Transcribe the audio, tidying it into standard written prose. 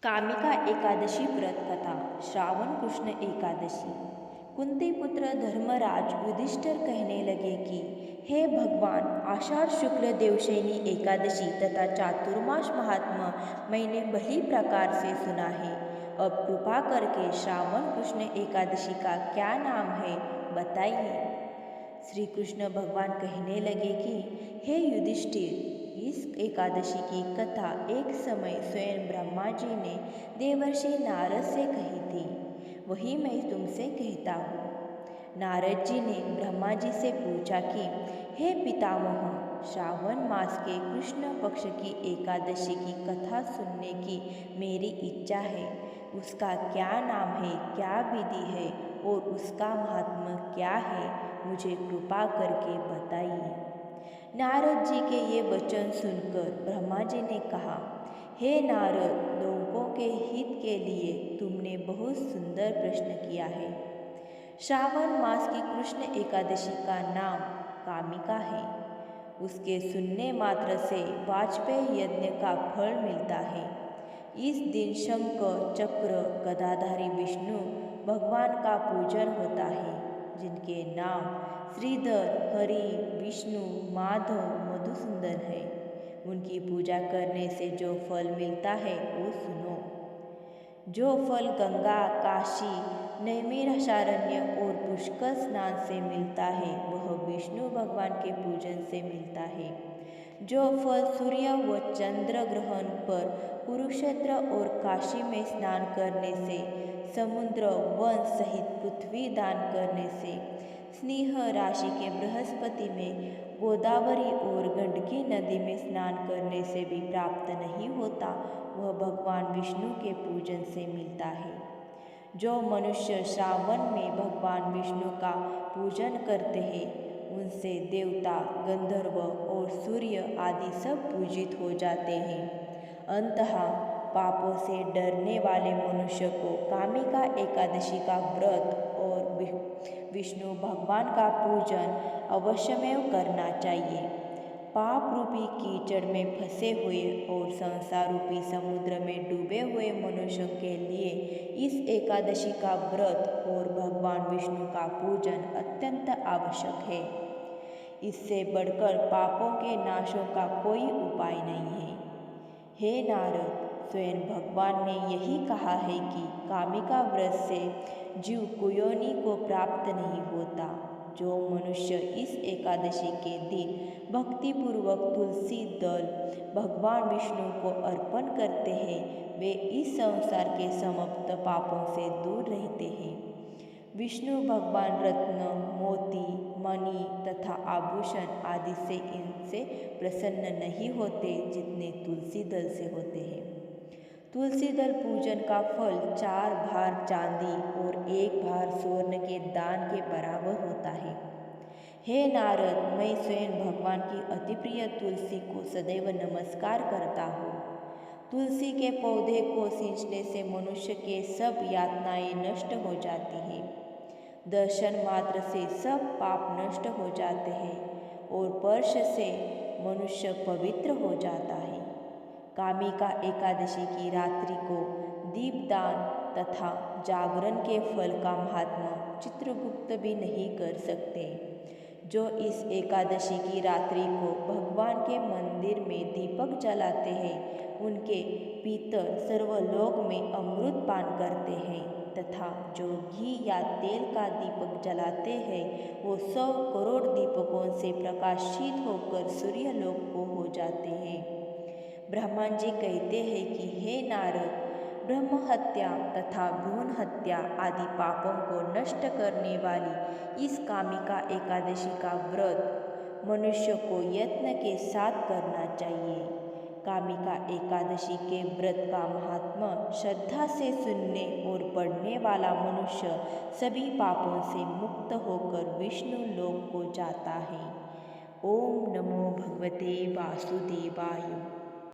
कामिका एकादशी व्रत कथा। श्रावण कृष्ण एकादशी। कुंती पुत्र धर्मराज युधिष्ठिर कहने लगे कि हे भगवान, आषाढ़ शुक्ल देवशयनी एकादशी तथा चातुर्मास महात्मा मैंने भली प्रकार से सुना है। अब कृपा करके श्रावण कृष्ण एकादशी का क्या नाम है, बताइए। श्री कृष्ण भगवान कहने लगे कि हे युधिष्ठिर, इस एकादशी की कथा एक समय स्वयं ब्रह्मा जी ने देवर्षि नारद से कही थी, वही मैं तुमसे कहता हूँ। नारद जी ने ब्रह्मा जी से पूछा कि हे पितामह, श्रावण मास के कृष्ण पक्ष की एकादशी की कथा सुनने की मेरी इच्छा है। उसका क्या नाम है, क्या विधि है और उसका महात्म्य क्या है, मुझे कृपा करके बताइए। नारद जी के ये वचन सुनकर ब्रह्मा जी ने कहा, हे नारद, लोगों के हित के लिए तुमने बहुत सुंदर प्रश्न किया है। श्रावण मास की कृष्ण एकादशी का नाम कामिका है। उसके सुनने मात्र से वाजपेय यज्ञ का फल मिलता है। इस दिन शंख चक्र गदाधारी विष्णु भगवान का पूजन होता है, जिनके नाम श्रीधर, हरि, विष्णु, माधव, मधुसूदन है। उनकी पूजा करने से जो फल मिलता है वो सुनो। जो फल गंगा, काशी, नैमिषारण्य और पुष्कर स्नान से मिलता है, वह विष्णु भगवान के पूजन से मिलता है। जो फल सूर्य व चंद्र ग्रहण पर कुरुक्षेत्र और काशी में स्नान करने से, समुद्र वन सहित पृथ्वी दान करने से, स्नेह राशि के बृहस्पति में, गोदावरी और गंडकी नदी में स्नान करने से भी प्राप्त नहीं होता, वह भगवान विष्णु के पूजन से मिलता है। जो मनुष्य श्रावण में भगवान विष्णु का पूजन करते हैं, उनसे देवता, गंधर्व और सूर्य आदि सब पूजित हो जाते हैं। अंततः पापों से डरने वाले मनुष्य को कामिका एकादशी का व्रत और विष्णु भगवान का पूजन अवश्यमेव करना चाहिए। पाप रूपी कीचड़ में फंसे हुए और संसार रूपी समुद्र में डूबे हुए मनुष्यों के लिए इस एकादशी का व्रत और भगवान विष्णु का पूजन अत्यंत आवश्यक है। इससे बढ़कर पापों के नाशों का कोई उपाय नहीं है। हे नारद, स्वयं भगवान ने यही कहा है कि कामिका व्रत से जीव कुयोनि को प्राप्त नहीं होता। जो मनुष्य इस एकादशी के दिन भक्तिपूर्वक तुलसी दल भगवान विष्णु को अर्पण करते हैं, वे इस संसार के समस्त पापों से दूर रहते हैं। विष्णु भगवान रत्न, मोती, मणि तथा आभूषण आदि से इनसे प्रसन्न नहीं होते जितने तुलसी दल से होते हैं। तुलसी दल पूजन का फल 4 भार चांदी और 1 भार स्वर्ण के दान के बराबर होता है। हे नारद, मैं स्वयं भगवान की अति प्रिय तुलसी को सदैव नमस्कार करता हूँ। तुलसी के पौधे को सींचने से मनुष्य के सब यातनाएं नष्ट हो जाती हैं। दर्शन मात्र से सब पाप नष्ट हो जाते हैं और स्पर्श से मनुष्य पवित्र हो जाता है। कामिका एकादशी की रात्रि को दीपदान तथा जागरण के फल का महात्मा चित्रगुप्त भी नहीं कर सकते। जो इस एकादशी की रात्रि को भगवान के मंदिर में दीपक जलाते हैं, उनके पितर सर्वलोक में अमृत पान करते हैं तथा जो घी या तेल का दीपक जलाते हैं, वो 100 करोड़ दीपकों से प्रकाशित होकर सूर्यलोक को हो जाते हैं। ब्रह्मा जी कहते हैं कि हे नारद, ब्रह्म हत्या तथा भ्रूण हत्या आदि पापों को नष्ट करने वाली इस कामिका एकादशी का व्रत मनुष्य को यत्न के साथ करना चाहिए। कामिका एकादशी के व्रत का महात्म्य श्रद्धा से सुनने और पढ़ने वाला मनुष्य सभी पापों से मुक्त होकर विष्णु लोक को जाता है। ओम नमो भगवते वासुदेवाय।